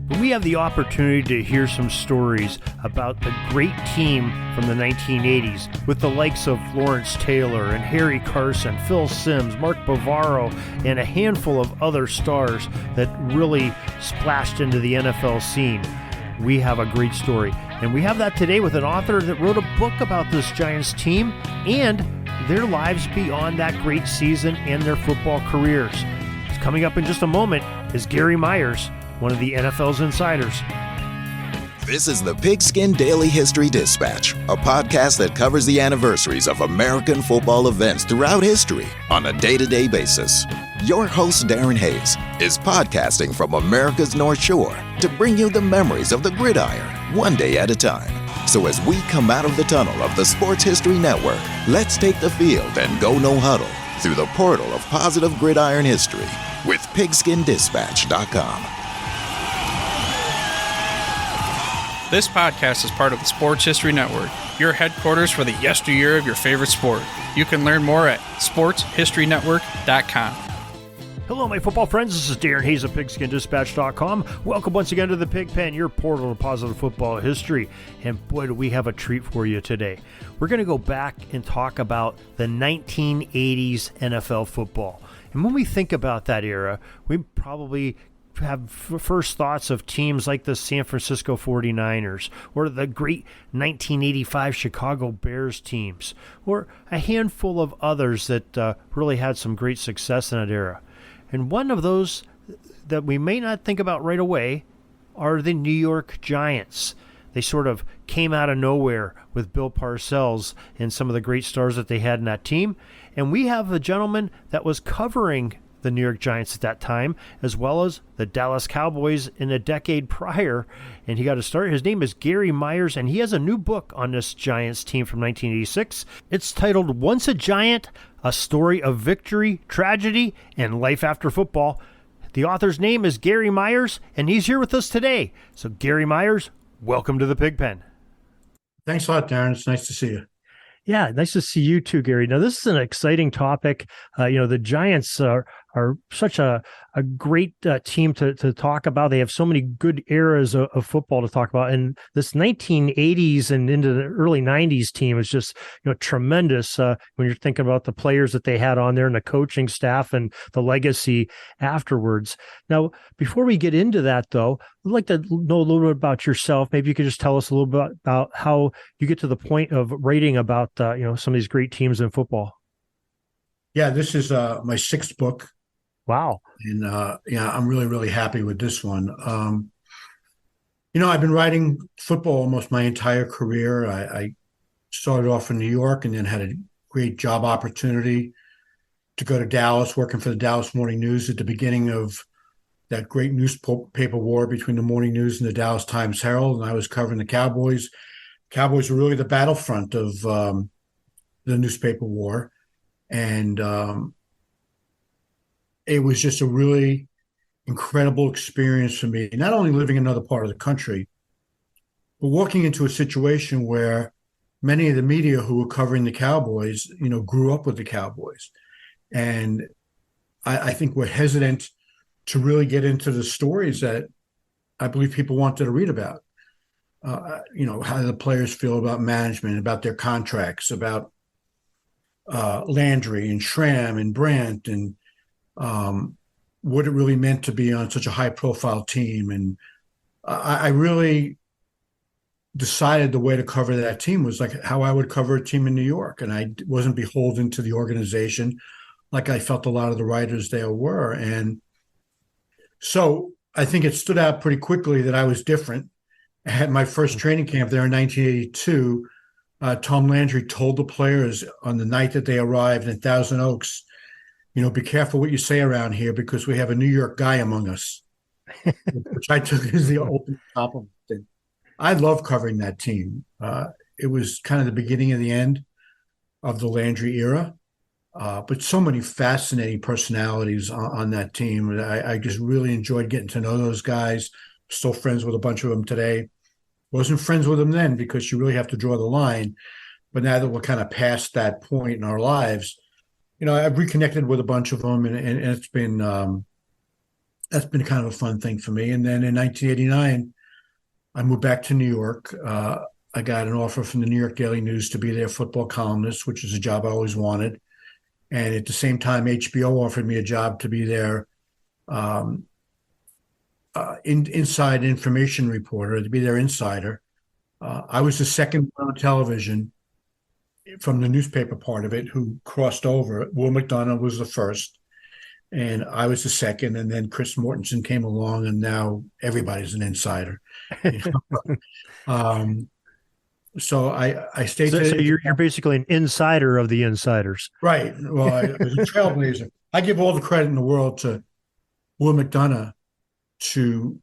But we have the opportunity to hear some stories about the great team from the 1980s with the likes of Lawrence Taylor and Harry Carson, Phil Simms, Mark Bavaro, and a handful of other stars that really splashed into the NFL scene. We have a great story, and we have that today with an author that wrote a book about this Giants team and their lives beyond that great season and their football careers. Coming up in just a moment is Gary Myers, one of the NFL's insiders. This is the Pigskin Daily History Dispatch, a podcast that covers the anniversaries of American football events throughout history on a day-to-day basis. Your host, Darren Hayes, is podcasting from America's North Shore to bring you the memories of the gridiron, one day at a time. So as we come out of the tunnel of the Sports History Network, let's take the field and go no huddle through the portal of positive gridiron history with pigskindispatch.com. This podcast is part of the Sports History Network, your headquarters for the yesteryear of your favorite sport. You can learn more at sportshistorynetwork.com. Hello, my football friends. This is Darren Hayes of pigskindispatch.com. Welcome once again to the Pig Pen, your portal to positive football history. And boy, do we have a treat for you today. We're going to go back and talk about the 1980s NFL football. And when we think about that era, we probably have first thoughts of teams like the San Francisco 49ers or the great 1985 Chicago Bears teams or a handful of others that really had some great success in that era. And one of those that we may not think about right away are the New York Giants. They sort of came out of nowhere with Bill Parcells and some of the great stars that they had in that team. And we have a gentleman that was covering the New York Giants at that time, as well as the Dallas Cowboys in a decade prior. And he got to start. His name is Gary Myers, and he has a new book on this Giants team from 1986. It's titled Once a Giant, A Story of Victory, Tragedy, and Life After Football. The author's name is Gary Myers, and he's here with us today. So Gary Myers, welcome to the Pig Pen. Thanks a lot, Darren. It's nice to see you. Yeah, nice to see you too, Gary. Now, this is an exciting topic. The Giants are such a great team to talk about. They have so many good eras of football to talk about. And this 1980s and into the early 90s team is just tremendous when you're thinking about the players that they had on there and the coaching staff and the legacy afterwards. Now, before we get into that, though, I'd like to know a little bit about yourself. Maybe you could just tell us a little bit about how you get to the point of writing about some of these great teams in football. Yeah, this is my sixth book. Wow. And I'm really, really happy with this one. I've been writing football almost my entire career. I started off in New York and then had a great job opportunity to go to Dallas, working for the Dallas Morning News at the beginning of that great newspaper war between the Morning News and the Dallas Times-Herald. And I was covering the Cowboys. Cowboys were really the battlefront of the newspaper war. And it was just a really incredible experience for me, not only living in another part of the country, but walking into a situation where many of the media who were covering the Cowboys, grew up with the Cowboys. And I think we're hesitant to really get into the stories that I believe people wanted to read about. How the players feel about management, about their contracts, about Landry and Schramm and Brandt and what it really meant to be on such a high-profile team. And I really decided the way to cover that team was like how I would cover a team in New York. And I wasn't beholden to the organization like I felt a lot of the writers there were. And so I think it stood out pretty quickly that I was different. I had my first training camp there in 1982. Tom Landry told the players on the night that they arrived in Thousand Oaks, be careful what you say around here because we have a New York guy among us, which I took as the ultimate compliment. I love covering that team. It was kind of the beginning of the end of the Landry era, but so many fascinating personalities on that team. I just really enjoyed getting to know those guys. Still friends with a bunch of them today. Wasn't friends with them then because you really have to draw the line. But now that we're kind of past that point in our lives, I've reconnected with a bunch of them, and it's been that's been kind of a fun thing for me. And then in 1989, I moved back to New York. I got an offer from the New York Daily News to be their football columnist, which is a job I always wanted. And at the same time, HBO offered me a job to be their inside information reporter, to be their insider. I was the second one on television from the newspaper part of it who crossed over. Will McDonough was the first, and I was the second. And then Chris Mortensen came along, and now everybody's an insider. You know? So I stayed. So you're basically an insider of the insiders. Right. Well, I was a trailblazer. I give all the credit in the world to Will McDonough to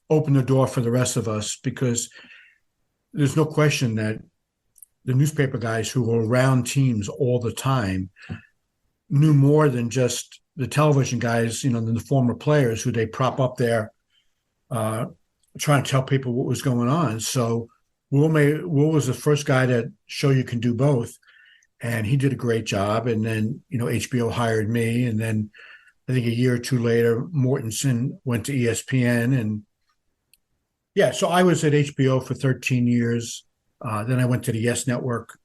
open the door for the rest of us, because there's no question that the newspaper guys who were around teams all the time knew more than just the television guys, than the former players who they prop up there trying to tell people what was going on. So Will was the first guy to show you can do both, and he did a great job. And then, HBO hired me, and then I think a year or two later, Mortensen went to ESPN, and so I was at HBO for 13 years. Then I went to the Yes Network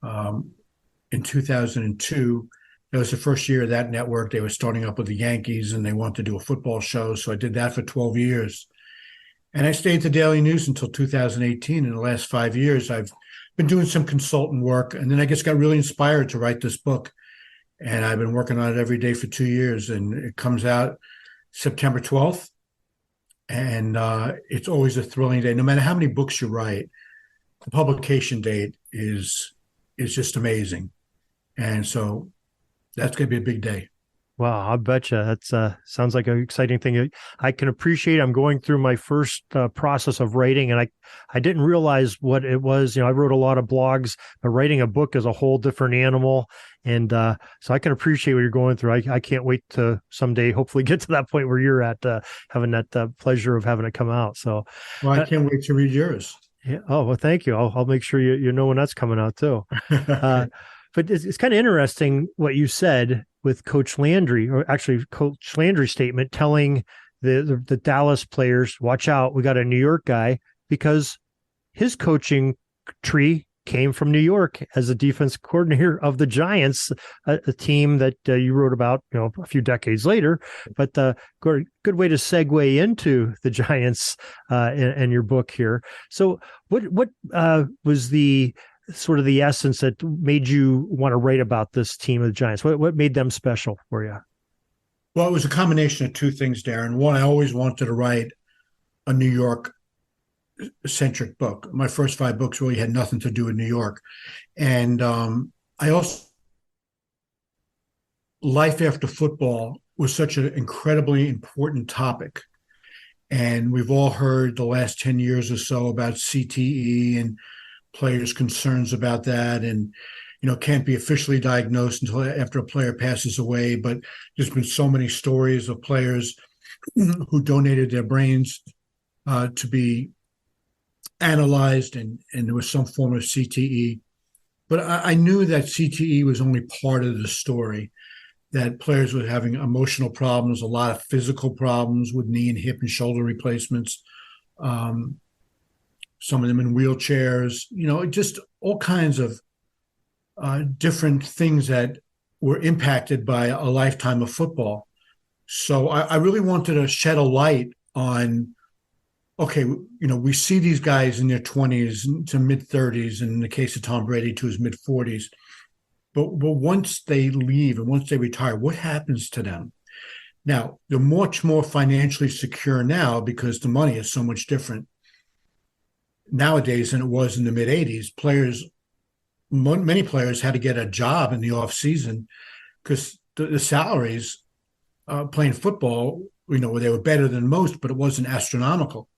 in 2002. It was the first year of that network. They were starting up with the Yankees, and they wanted to do a football show, so I did that for 12 years. And I stayed at the Daily News until 2018. In the last 5 years, I've been doing some consultant work, and then I just got really inspired to write this book. And I've been working on it every day for 2 years, and it comes out September 12th. And it's always a thrilling day. No matter how many books you write, the publication date is just amazing. And so that's going to be a big day. Wow, I betcha. That sounds like an exciting thing. I can appreciate. I'm going through my first process of writing, and I didn't realize what it was. I wrote a lot of blogs, but writing a book is a whole different animal. And so I can appreciate what you're going through. I can't wait to someday hopefully get to that point where you're at, having that pleasure of having it come out. So, well, I can't wait to read yours. Yeah. Oh, well, thank you. I'll make sure you know when that's coming out too. But it's kind of interesting what you said with Coach Landry, or actually Coach Landry's statement telling the Dallas players, watch out, we got a New York guy, because his coaching tree came from New York as a defense coordinator of the Giants, a team that you wrote about, a few decades later. But good way to segue into the Giants and your book here. So what was the sort of the essence that made you want to write about this team of the Giants? What made them special for you? Well, it was a combination of two things, Darren. One, I always wanted to write a New York centric book. My first 5 books really had nothing to do with New York. And I also, life after football was such an incredibly important topic. And we've all heard the last 10 years or so about CTE and players' concerns about that, and can't be officially diagnosed until after a player passes away. But there's been so many stories of players who donated their brains to be analyzed, and there was some form of CTE. But I knew that CTE was only part of the story, that players were having emotional problems, a lot of physical problems with knee and hip and shoulder replacements. Some of them in wheelchairs, just all kinds of different things that were impacted by a lifetime of football. So I really wanted to shed a light on, okay, we see these guys in their 20s to mid 30s, and in the case of Tom Brady to his mid 40s. But once they leave and once they retire, what happens to them? Now, they're much more financially secure now because the money is so much different nowadays than it was in the mid 80s. Many players had to get a job in the off season because the salaries playing football, they were better than most, but it wasn't astronomical.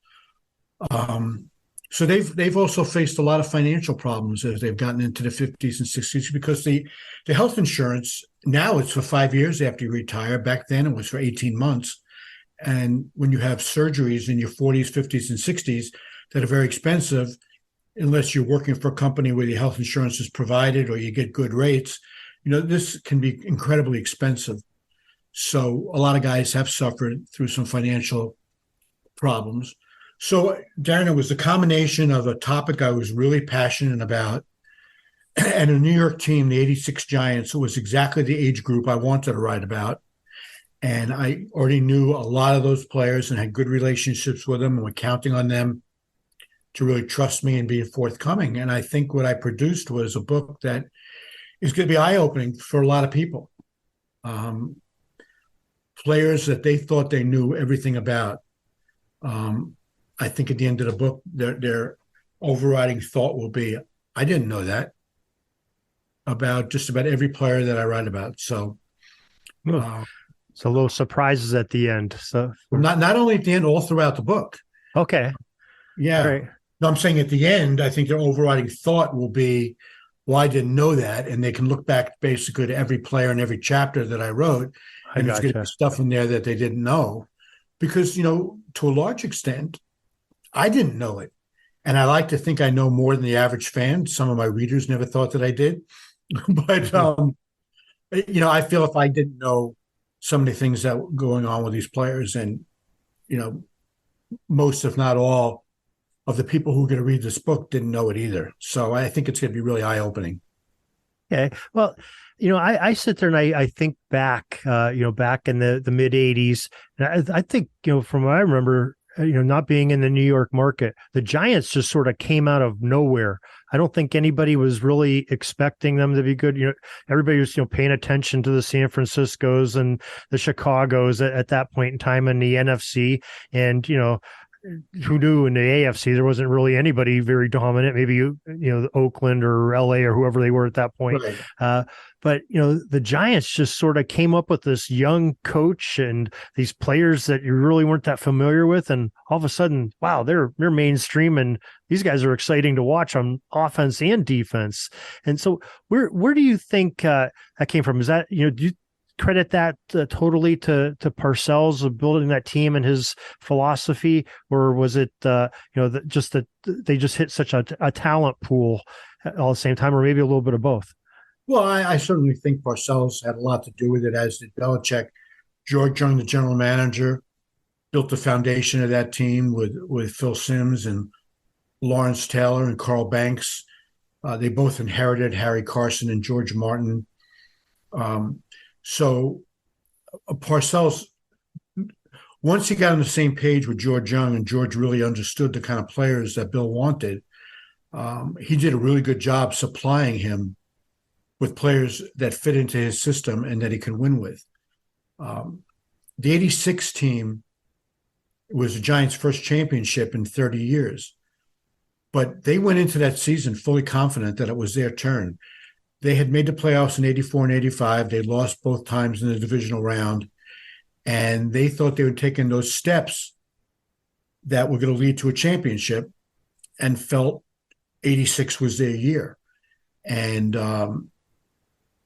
So they've also faced a lot of financial problems as they've gotten into the 50s and 60s, because the health insurance now it's for 5 years after you retire. Back then it was for 18 months. And when you have surgeries in your 40s, 50s, and 60s that are very expensive, unless you're working for a company where your health insurance is provided or you get good rates, this can be incredibly expensive. So a lot of guys have suffered through some financial problems. So, Darren, it was the combination of a topic I was really passionate about and a New York team, the 86 Giants, who was exactly the age group I wanted to write about. And I already knew a lot of those players and had good relationships with them and were counting on them to really trust me and be forthcoming. And I think what I produced was a book that is going to be eye-opening for a lot of people. Players that they thought they knew everything about. I think at the end of the book, their overriding thought will be, I didn't know that about just about every player that I write about. So, so little surprises at the end. So not only at the end, all throughout the book. Okay. Yeah. Great. No, I'm saying at the end, I think their overriding thought will be, well, I didn't know that. And they can look back basically to every player and every chapter that I wrote. And there's going to be stuff in there that they didn't know. Because, to a large extent, I didn't know it. And I like to think I know more than the average fan. Some of my readers never thought that I did. But, I feel if I didn't know some of the things that were going on with these players, and, most, if not all, of the people who are going to read this book didn't know it either. So I think it's going to be really eye-opening. Okay. Well, I sit there and I think back, back in the mid 80s. And I think, from what I remember, not being in the New York market, the Giants just sort of came out of nowhere. I don't think anybody was really expecting them to be good. Everybody was, paying attention to the San Franciscos and the Chicagos at that point in time in the NFC. And, who knew in the AFC there wasn't really anybody very dominant, maybe Oakland or LA or whoever they were at that point. Right. But the Giants just sort of came up with this young coach and these players that you really weren't that familiar with, and all of a sudden, wow, they're mainstream, and these guys are exciting to watch on offense and defense. And so where do you think that came from? Is that, do you credit that totally to Parcells of building that team and his philosophy, or was it just that they just hit such a talent pool all at the same time, or maybe a little bit of both? Well, I certainly think Parcells had a lot to do with it, as did Belichick. George Young, the general manager, built the foundation of that team with Phil Simms and Lawrence Taylor and Carl Banks. They both inherited Harry Carson and George Martin. So Parcells, once he got on the same page with George Young, and George really understood the kind of players that Bill wanted, he did a really good job supplying him with players that fit into his system and that he could win with. The 86 team was the Giants' first championship in 30 years. But they went into that season fully confident that it was their turn. They had made the playoffs in 84 and 85. They lost both times in the divisional round. And they thought they were taking those steps that were going to lead to a championship, and felt 86 was their year. And,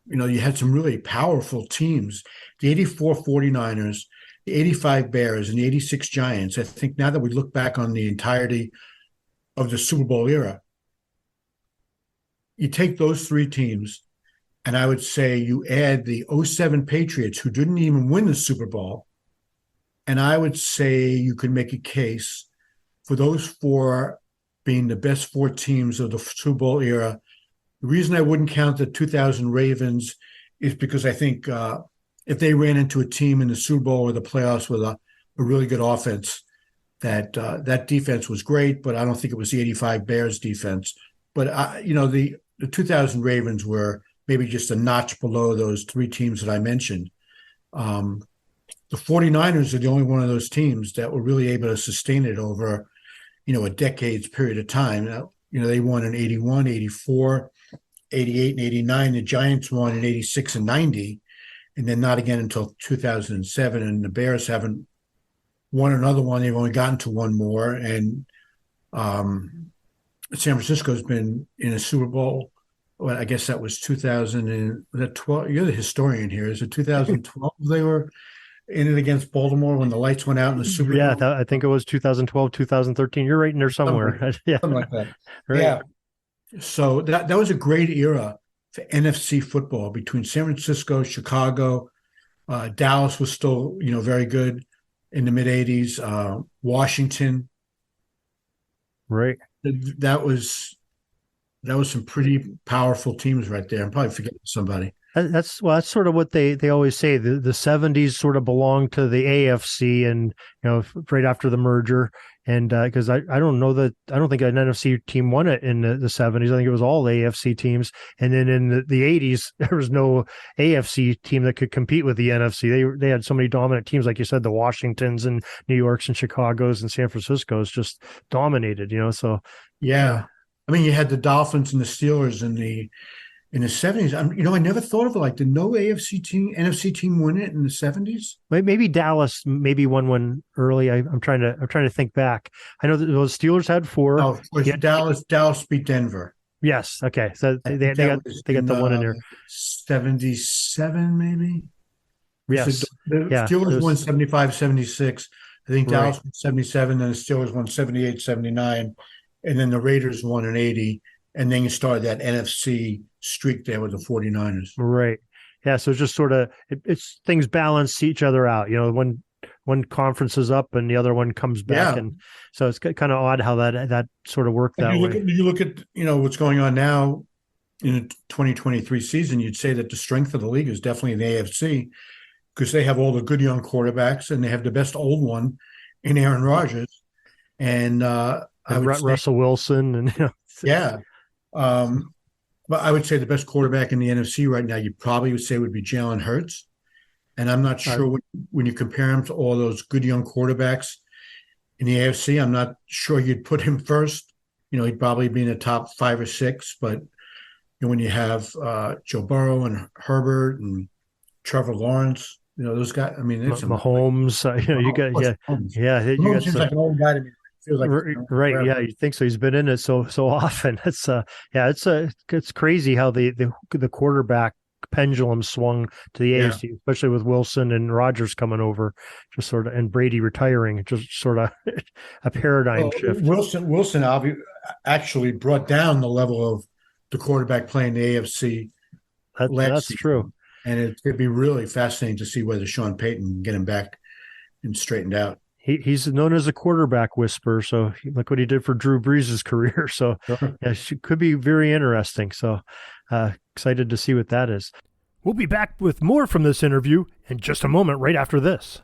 you had some really powerful teams. The 84 49ers, the 85 Bears, and the 86 Giants. I think now that we look back on the entirety of the Super Bowl era, you take those three teams, and I would say you add the 07 Patriots, who didn't even win the Super Bowl, and I would say you could make a case for those four being the best four teams of the Super Bowl era. The reason I wouldn't count the 2000 Ravens is because I think if they ran into a team in the Super Bowl or the playoffs with a really good offense, that defense was great, but I don't think it was the 85 Bears defense. But, the 2000 Ravens were maybe just a notch below those three teams that I mentioned. The 49ers are the only one of those teams that were really able to sustain it over, a decade's period of time. They won in 81, 84, 88, and 89. The Giants won in 86 and 90, and then not again until 2007. And the Bears haven't won another one. They've only gotten to one more. And San Francisco's been in a Super Bowl. Well, I guess that was 2012. You're the historian here. Is it 2012 they were in it against Baltimore when the lights went out in the Super Bowl? Yeah, I think it was 2012, 2013. You're right in there somewhere. Something like that. Right. Yeah. So that was a great era for NFC football between San Francisco, Chicago, Dallas was still, very good in the mid '80s. Washington, Right. that was some pretty powerful teams right there. I'm probably forgetting somebody. That's sort of what they always say. The 70s sort of belonged to the AFC, and right after the merger, and because I don't think an NFC team won it in the 70s. I think it was all AFC teams, and then in the 80s there was no AFC team that could compete with the NFC. They had so many dominant teams, like you said, the Washingtons and New Yorks and Chicago's and San Francisco's just dominated. So Yeah. I mean, you had the Dolphins and the Steelers in the '70s. I never thought of it like, did no AFC team, NFC team win it in the '70s? maybe Dallas maybe won one early. I'm trying to think back. I know that those Steelers had four. Oh, of course, Yeah. Dallas beat Denver. Yes. Okay. So I they think that was got in the one in there. '77, maybe. So Yes. the Yeah. Steelers won 75, 76. I think Right. Dallas won 77, then the Steelers won 78, 79, and then the Raiders won in 80. And then you started that NFC streak there with the 49ers. Right. Yeah. So it's just sort of it's things balance each other out. One conference is up and the other one comes back, Yeah. and so it's kind of odd how that sort of worked that way. You look at what's going on now in the 2023 season, you'd say that the strength of the league is definitely in the AFC because they have all the good young quarterbacks and they have the best old one in Aaron Rodgers. And I would say, Russell Wilson and yeah. But I would say the best quarterback in the NFC right now, you probably would say would be Jalen Hurts. And I'm not sure when you compare him to all those good young quarterbacks in the AFC, I'm not sure you'd put him first. He'd probably be in the top 5 or 6. But when you have Joe Burrow and Herbert and Trevor Lawrence, those guys. I mean, it's Mahomes. You got Mahomes. you Mahomes got seems some, like an old guy to me. Feels like right. forever. Yeah, you think so. He's been in it so often. It's crazy how the quarterback pendulum swung to the AFC, especially with Wilson and Rodgers coming over, just sort of, and Brady retiring, just sort of a paradigm shift. Wilson actually brought down the level of the quarterback playing the AFC. That's true. And it could be really fascinating to see whether Sean Payton can get him back and straightened out. He's known as a quarterback whisperer. So look what he did for Drew Brees' career. So Sure. yeah, it could be very interesting. So excited to see what that is. We'll be back with more from this interview in just a moment, right after this.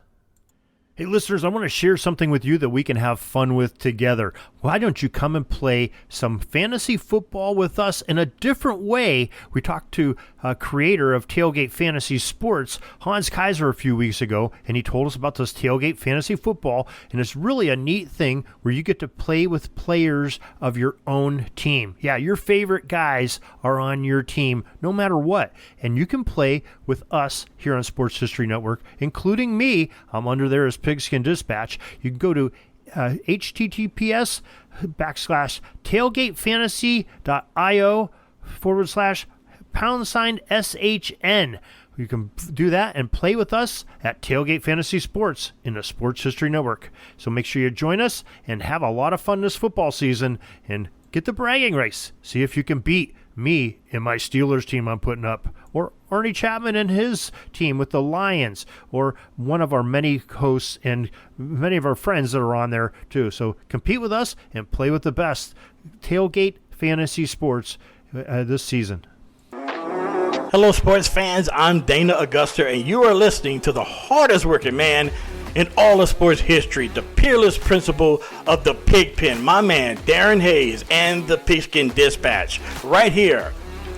Hey, listeners, I want to share something with you that we can have fun with together. Why don't you come and play some fantasy football with us in a different way? We talked to a creator of Tailgate Fantasy Sports, Hans Kaiser, a few weeks ago, and he told us about this Tailgate Fantasy Football, and it's really a neat thing where you get to play with players of your own team. Yeah, your favorite guys are on your team, no matter what, and you can play with us here on Sports History Network, including me. I'm under there as Pigskin Dispatch. You can go to https://tailgatefantasy.io/#SHN. You can do that and play with us at Tailgate Fantasy Sports in the Sports History Network. So make sure you join us and have a lot of fun this football season and get the bragging rights. See if you can beat me and my Steelers team I'm putting up, or Arnie Chapman and his team with the Lions, or one of our many hosts and many of our friends that are on there too. So compete with us and play with the best. Tailgate Fantasy Sports this season. Hello, sports fans. I'm Dana Augusta, and you are listening to the hardest working man in all of sports history, the peerless principal of the Pigpen, my man Darren Hayes, and the Pigskin Dispatch, right here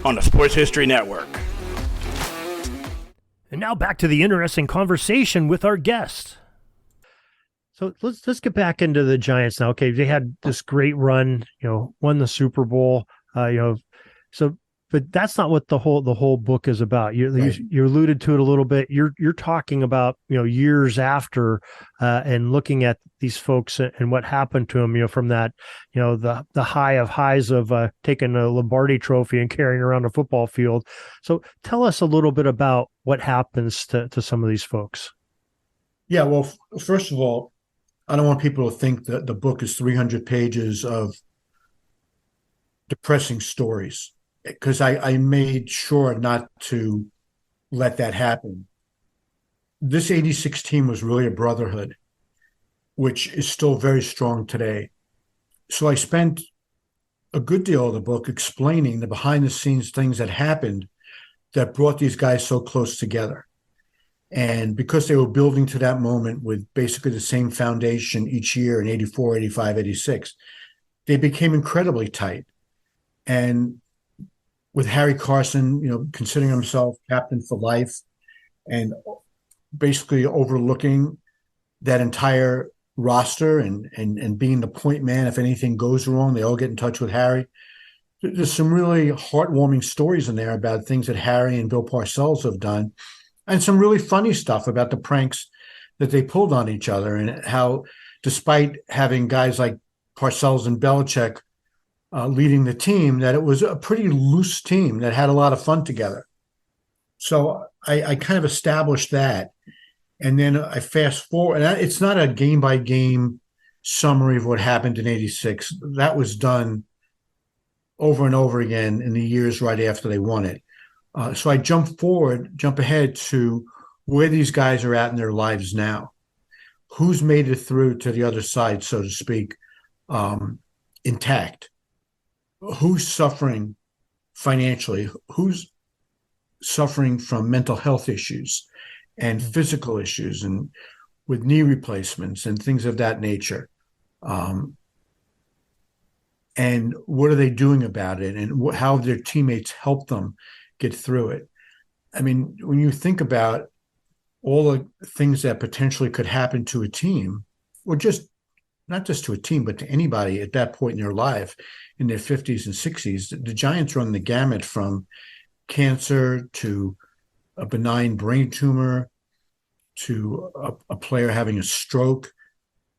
on the Sports History Network. And now back to the interesting conversation with our guest. So let's get back into the Giants now. Okay, they had this great run, won the Super Bowl, but that's not what the whole book is about. You alluded to it a little bit. You're talking about years after and looking at these folks and what happened to them. From that the high of highs of taking a Lombardi Trophy and carrying around a football field. So tell us a little bit about what happens to some of these folks. Yeah, well, first of all, I don't want people to think that the book is 300 pages of depressing stories, because I made sure not to let that happen. this 86 team was really a brotherhood, which is still very strong today. So I spent a good deal of the book explaining the behind the scenes things that happened that brought these guys so close together. And because they were building to that moment with basically the same foundation each year in 84, 85, 86, they became incredibly tight. And with Harry Carson, considering himself captain for life and basically overlooking that entire roster and being the point man, if anything goes wrong, they all get in touch with Harry. There's some really heartwarming stories in there about things that Harry and Bill Parcells have done, and some really funny stuff about the pranks that they pulled on each other, and how, despite having guys like Parcells and Belichick leading the team, that it was a pretty loose team that had a lot of fun together. So I kind of established that. And then I fast forward, and it's not a game by game summary of what happened in 86. That was done over and over again in the years right after they won it. So I jump ahead to where these guys are at in their lives now. Who's made it through to the other side, so to speak, intact? Who's suffering financially? Who's suffering from mental health issues and physical issues, and with knee replacements and things of that nature? And what are they doing about it? And how have their teammates helped them get through it? I mean, when you think about all the things that potentially could happen to a team, or just not just to a team, but to anybody at that point in their life, in their 50s and 60s, the Giants run the gamut from cancer to a benign brain tumor to a player having a stroke,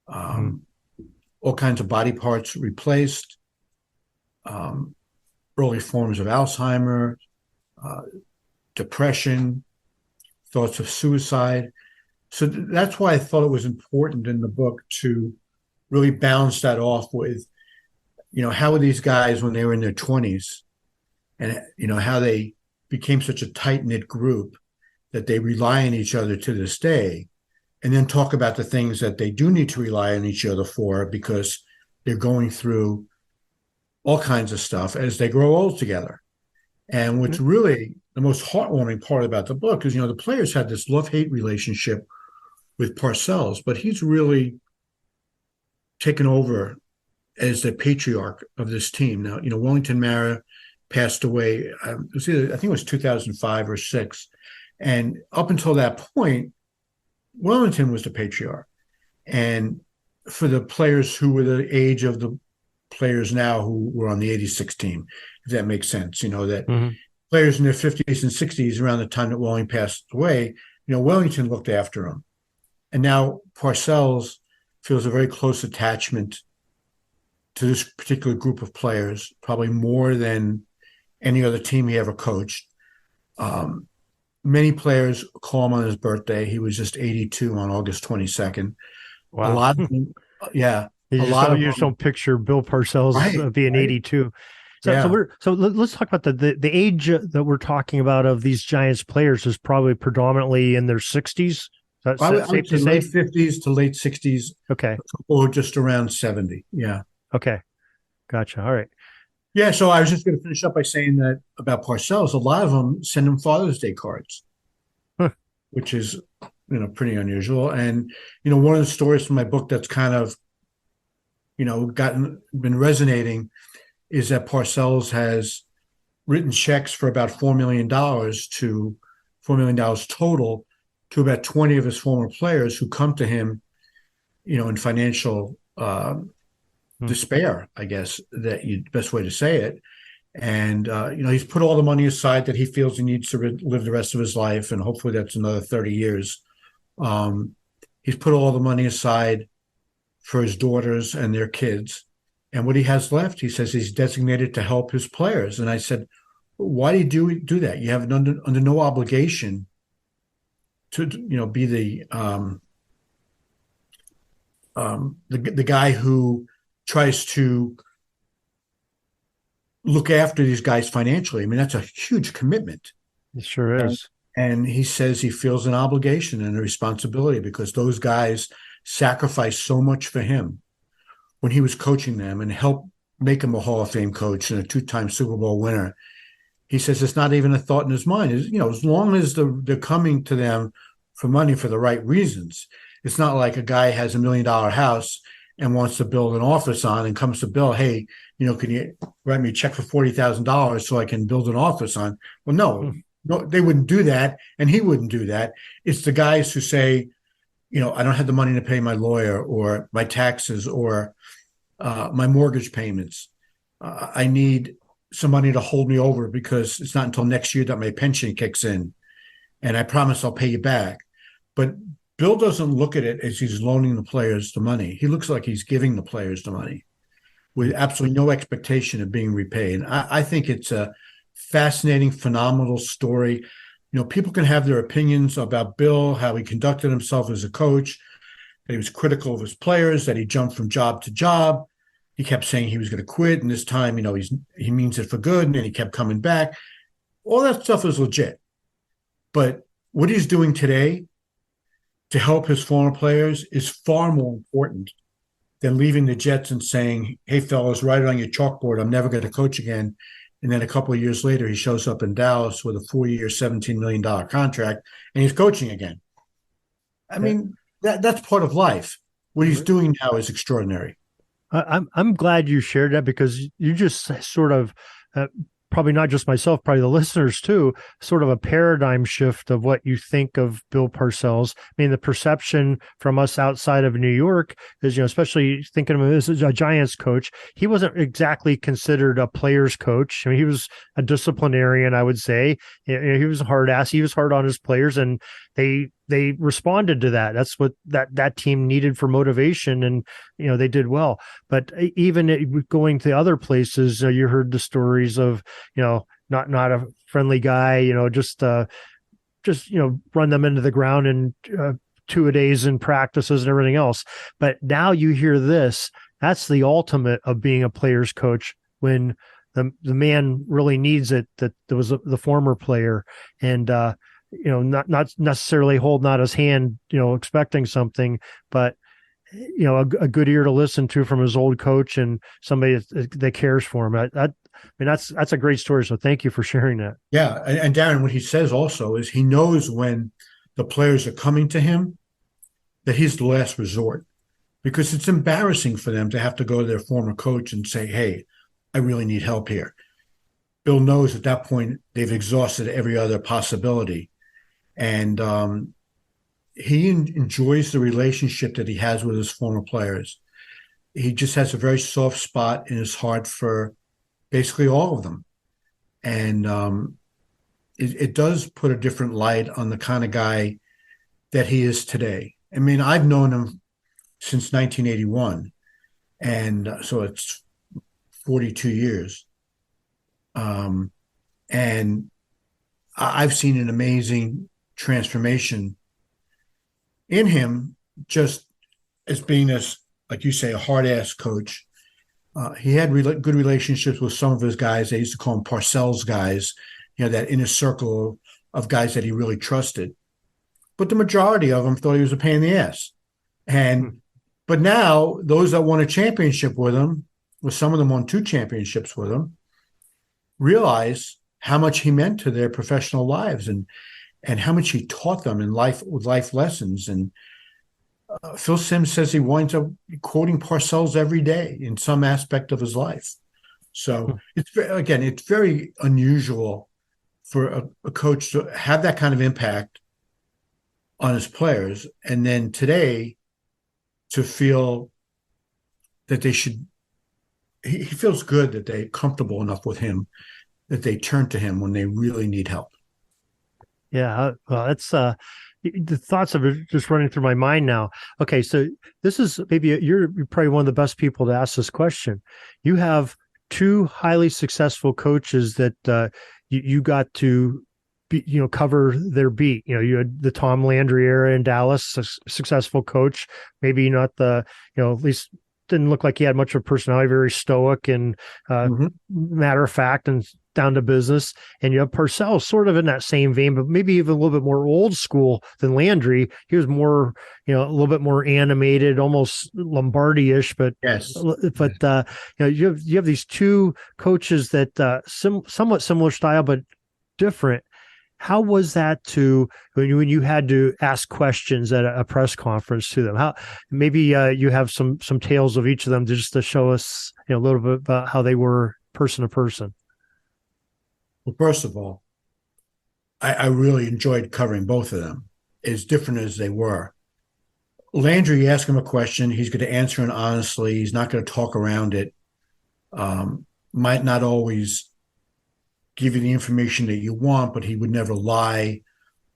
all kinds of body parts replaced, early forms of Alzheimer, depression, thoughts of suicide. So that's why I thought it was important in the book to really balance that off with, how were these guys when they were in their 20s, and, how they became such a tight-knit group that they rely on each other to this day, and then talk about the things that they do need to rely on each other for because they're going through all kinds of stuff as they grow old together. And what's really the most heartwarming part about the book is, the players had this love-hate relationship with Parcells, but he's really taken over as the patriarch of this team. Now, Wellington Mara passed away, I think it was 2005 or 6. And up until that point, Wellington was the patriarch. And for the players who were the age of the players now who were on the 86 team, if that makes sense, that players in their 50s and 60s around the time that Wellington passed away, Wellington looked after him. And now Parcells feels a very close attachment to this particular group of players, probably more than any other team he ever coached. Many players call him on his birthday. He was just 82 on August 22nd. Wow. A lot of them, yeah. You just don't picture Bill Parcells being 82. So let's talk about the age that we're talking about of these Giants players is probably predominantly in their 60s. That's safe to say? Late 50s to late 60s. Okay. Or just around 70. Yeah. Okay. Gotcha. All right. Yeah. So I was just going to finish up by saying that about Parcells, a lot of them send him Father's Day cards, which is, pretty unusual. And, one of the stories from my book that's kind of, been resonating is that Parcells has written checks for about $4 million total to about 20 of his former players who come to him, in financial despair, I guess the best way to say it. And, he's put all the money aside that he feels he needs to live the rest of his life. And hopefully that's another 30 years. He's put all the money aside for his daughters and their kids. And what he has left, he says he's designated to help his players. And I said, why do you do that? You have under no obligation to, be the guy who tries to look after these guys financially. I mean, that's a huge commitment. It sure is. And he says he feels an obligation and a responsibility because those guys sacrificed so much for him when he was coaching them and helped make him a Hall of Fame coach and a two-time Super Bowl winner. He says it's not even a thought in his mind. As long as they're coming to them for money for the right reasons. It's not like a guy has $1 million house and wants to build an office on and comes to Bill, hey, can you write me a check for $40,000 so I can build an office on? Well, no, they wouldn't do that, and he wouldn't do that. It's the guys who say, I don't have the money to pay my lawyer or my taxes or my mortgage payments. I need some money to hold me over because it's not until next year that my pension kicks in, and I promise I'll pay you back. But Bill doesn't look at it as he's loaning the players the money. He looks like he's giving the players the money with absolutely no expectation of being repaid. I think it's a fascinating, phenomenal story. People can have their opinions about Bill, how he conducted himself as a coach, that he was critical of his players, that he jumped from job to job. He kept saying he was going to quit, and this time, he means it for good, and then he kept coming back. All that stuff is legit. But what he's doing today to help his former players is far more important than leaving the Jets and saying, hey, fellas, write it on your chalkboard, I'm never going to coach again. And then a couple of years later, he shows up in Dallas with a 4-year, $17 million contract, and he's coaching again. I mean, that's part of life. What he's doing now is extraordinary. I'm glad you shared that because you just sort of probably not just myself, probably the listeners too, sort of a paradigm shift of what you think of Bill Parcells. I mean, the perception from us outside of New York is, especially thinking of him as a Giants coach, he wasn't exactly considered a player's coach. I mean, he was a disciplinarian, I would say. He was a hard ass. He was hard on his players, and they responded to that. That's what that team needed for motivation, and they did well. But even going to other places, you heard the stories of not a friendly guy, just run them into the ground in 2-a-days in practices and everything else. But now you hear this. That's the ultimate of being a player's coach when the man really needs it. That there was the former player, and not necessarily holding out his hand, expecting something, but a good ear to listen to from his old coach and somebody that cares for him. That's a great story. So thank you for sharing that. Yeah. And Darren, what he says also is he knows when the players are coming to him that he's the last resort, because it's embarrassing for them to have to go to their former coach and say, hey, I really need help here. Bill knows at that point they've exhausted every other possibility. And he enjoys the relationship that he has with his former players. He just has a very soft spot in his heart for basically all of them. And it does put a different light on the kind of guy that he is today. I mean, I've known him since 1981. And so it's 42 years. And I've seen an amazing transformation in him, just as being, as like you say, a hard-ass coach. He had good relationships with some of his guys. They used to call him Parcells guys, that inner circle of guys that he really trusted. But the majority of them thought he was a pain in the ass. But now those that won a championship with him, well, some of them won 2 championships with him, realize how much he meant to their professional lives and how much he taught them in life with life lessons. And Phil Simms says he winds up quoting Parcells every day in some aspect of his life. So it's very unusual for a coach to have that kind of impact on his players, and then today to feel that they should. He feels good that they're comfortable enough with him that they turn to him when they really need help. Yeah, well, that's the thoughts of it just running through my mind now. Okay, so this is maybe you're probably one of the best people to ask this question. You have 2 highly successful coaches that you got to cover their beat. You had the Tom Landry era in Dallas, successful coach, maybe not the at least didn't look like he had much of a personality, very stoic and matter of fact, and down to business, and you have Parcells sort of in that same vein, but maybe even a little bit more old school than Landry. He was more, a little bit more animated, almost Lombardi-ish, but Yes. You have these two coaches that somewhat similar style, but different. How was that when you had to ask questions at a press conference to them? How maybe you have some tales of each of them just to show us a little bit about how they were person to person. Well, first of all, I really enjoyed covering both of them, as different as they were. Landry, you ask him a question, he's going to answer it honestly. He's not going to talk around it. Might not always give you the information that you want, but he would never lie.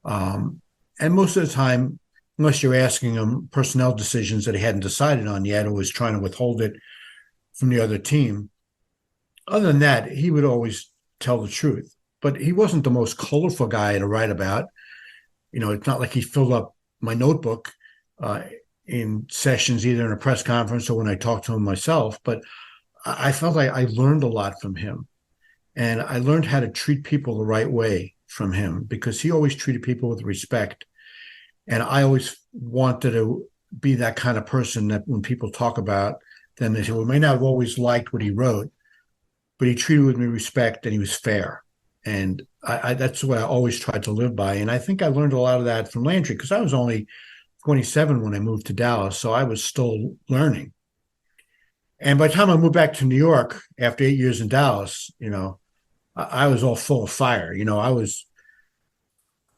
And most of the time, unless you're asking him personnel decisions that he hadn't decided on yet or was trying to withhold it from the other team, other than that, he would always tell the truth. But he wasn't the most colorful guy to write about. It's not like he filled up my notebook in sessions, either in a press conference or when I talked to him myself. But I felt like I learned a lot from him. And I learned how to treat people the right way from him, because he always treated people with respect. And I always wanted to be that kind of person that when people talk about them, they say, well, we may not have always liked what he wrote, but he treated with me respect and he was fair. And that's what I always tried to live by. And I think I learned a lot of that from Landry, because I was only 27 when I moved to Dallas, so I was still learning. And by the time I moved back to New York after 8 years in Dallas, I was all full of fire.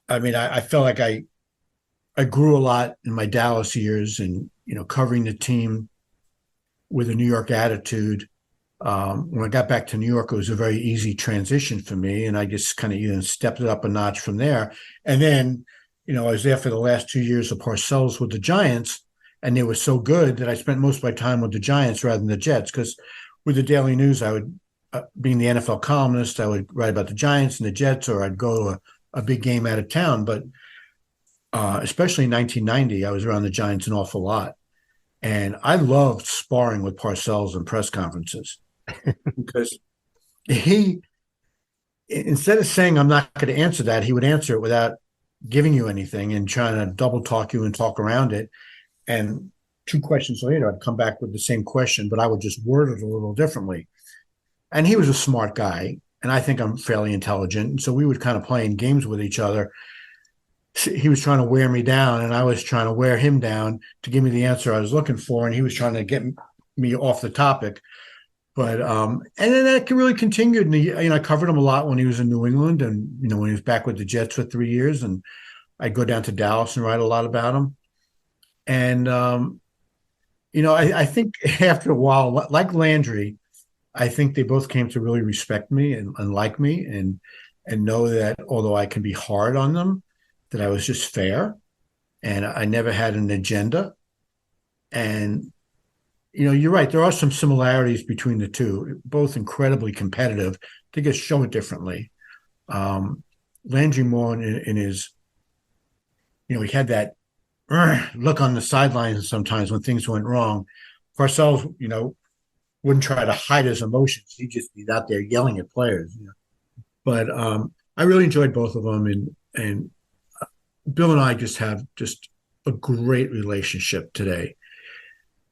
I felt like I grew a lot in my Dallas years, and, covering the team with a New York attitude. When I got back to New York, it was a very easy transition for me, and I just kind of stepped it up a notch from there. And then, I was there for the last 2 years of Parcells with the Giants, and they were so good that I spent most of my time with the Giants rather than the Jets, because with the Daily News, I would, being the NFL columnist, I would write about the Giants and the Jets, or I'd go to a big game out of town. But especially in 1990, I was around the Giants an awful lot. And I loved sparring with Parcells in press conferences because he, instead of saying, I'm not going to answer that, he would answer it without giving you anything and trying to double talk you and talk around it. And 2 questions later, I'd come back with the same question, but I would just word it a little differently. And he was a smart guy, and I think I'm fairly intelligent. And so we would kind of play in games with each other. He was trying to wear me down, and I was trying to wear him down to give me the answer I was looking for. And he was trying to get me off the topic. But and then that really continued. And I covered him a lot when he was in New England, and when he was back with the Jets for 3 years. And I'd go down to Dallas and write a lot about him. And I think after a while, like Landry, I think they both came to really respect me and like me, and know that although I can be hard on them, that I was just fair, and I never had an agenda. And you're right. There are some similarities between the two, both incredibly competitive. They just show it differently. Landry more in his, he had that look on the sidelines sometimes when things went wrong. Parcells, wouldn't try to hide his emotions. He'd just be out there yelling at players. But I really enjoyed both of them, and Bill and I just have a great relationship today.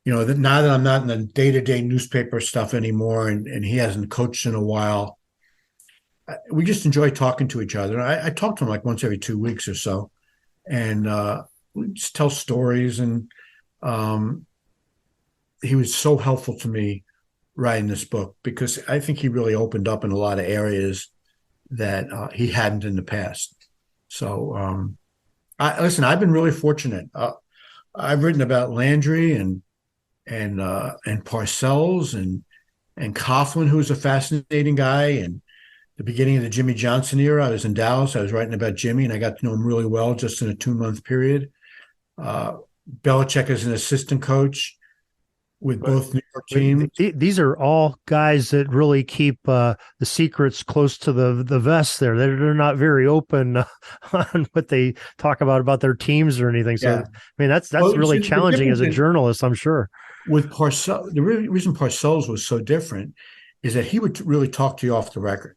That now that I'm not in the day-to-day newspaper stuff anymore, and he hasn't coached in a while, we just enjoy talking to each other. I talk to him like once every 2 weeks or so, and we just tell stories. And he was so helpful to me writing this book, because I think he really opened up in a lot of areas that he hadn't in the past. So, listen, I've been really fortunate. I've written about Landry and Parcells and Coughlin, who's a fascinating guy. And the beginning of the Jimmy Johnson era, I was in Dallas. I was writing about Jimmy, and I got to know him really well just in a 2-month period. Belichick as an assistant coach with both New York teams. These are all guys that really keep the secrets close to the vest there. They're not very open on what they talk about their teams or anything. So, Yeah. I mean, that's really challenging as a journalist, I'm sure. With Parcells, the reason Parcells was so different is that he would really talk to you off the record.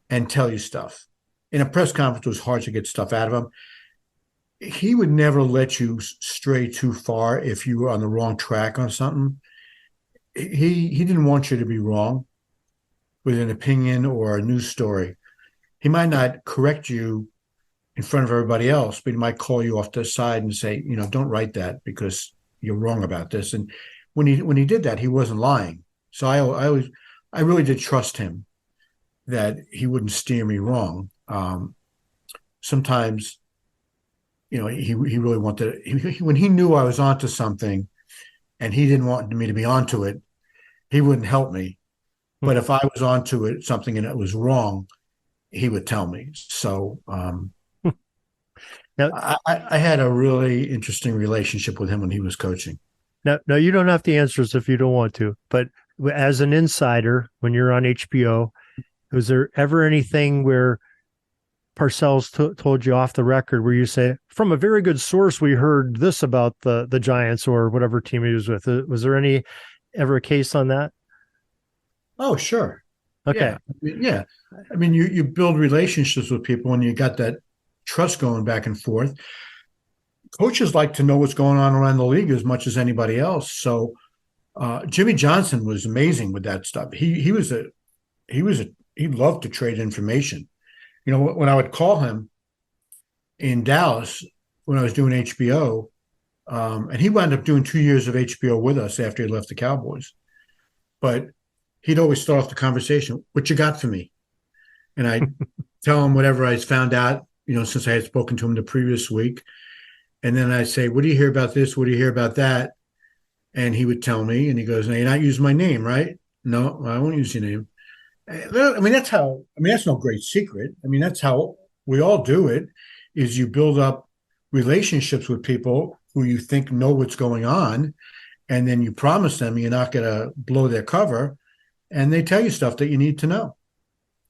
and tell you stuff. In a press conference, it was hard to get stuff out of him. He would never let you stray too far if you were on the wrong track on something. He didn't want you to be wrong with an opinion or a news story. He might not correct you in front of everybody else, but he might call you off to the side and say, don't write that because you're wrong about this. And when he did that, he wasn't lying. So I really did trust him that he wouldn't steer me wrong. Sometimes, he really wanted when he knew I was onto something and he didn't want me to be onto it, he wouldn't help me. But if I was onto it, something and it was wrong, he would tell me. So Now, I had a really interesting relationship with him when he was coaching. now, you don't have to answer this if you don't want to, but as an insider, when you're on HBO, was there ever anything where Parcells told you off the record where you say, from a very good source, we heard this about the Giants or whatever team he was with? Was there ever a case on that? Oh, sure. Okay. Yeah. I mean, you build relationships with people and you got that trust going back and forth. Coaches like to know what's going on around the league as much as anybody else. So Jimmy Johnson was amazing with that stuff. He loved to trade information. When I would call him in Dallas when I was doing HBO, and he wound up doing 2 years of HBO with us after he left the Cowboys. But he'd always start off the conversation, "What you got for me?" And I'd tell him whatever I found out, since I had spoken to him the previous week. And then I'd say, "What do you hear about this? What do you hear about that?" And he would tell me, and he goes, "Now, you're not using my name, right?" "No, I won't use your name." I mean, that's no great secret. I mean, that's how we all do it, is you build up relationships with people who you think know what's going on, and then you promise them you're not going to blow their cover, and they tell you stuff that you need to know.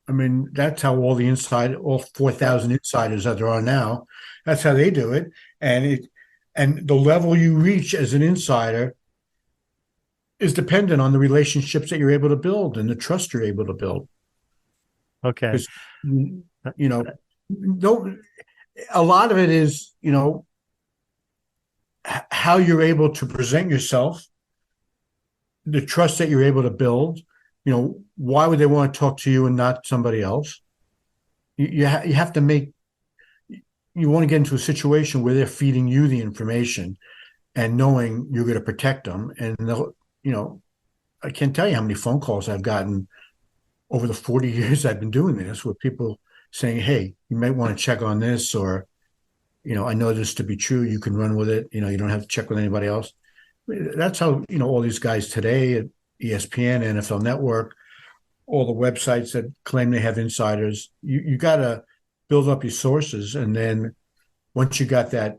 I mean, that's how all 4,000 insiders that there are now, that's how they do it. And the level you reach as an insider is dependent on the relationships that you're able to build and the trust you're able to build. Okay. A lot of it is, how you're able to present yourself, the trust that you're able to build. Why would they want to talk to you and not somebody else? You have to you want to get into a situation where they're feeding you the information and knowing you're going to protect them. And I can't tell you how many phone calls I've gotten over the 40 years I've been doing this with people saying, "Hey, you might want to check on this," or, "I know this to be true. You can run with it. You don't have to check with anybody else." That's how, all these guys today at ESPN, NFL Network, all the websites that claim they have insiders, you got to build up your sources. And then once you got that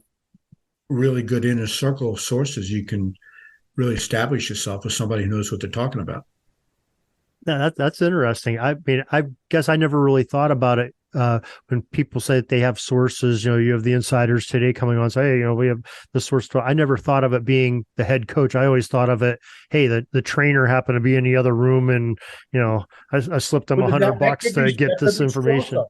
really good inner circle of sources, you can really establish yourself as somebody who knows what they're talking about. Yeah, that's interesting. I mean, I guess I never really thought about it. When people say that they have sources, you have the insiders today coming on, say, hey, we have the source. I never thought of it being the head coach. I always thought of it, hey, the trainer happened to be in the other room, and I slipped them $100 to get this information.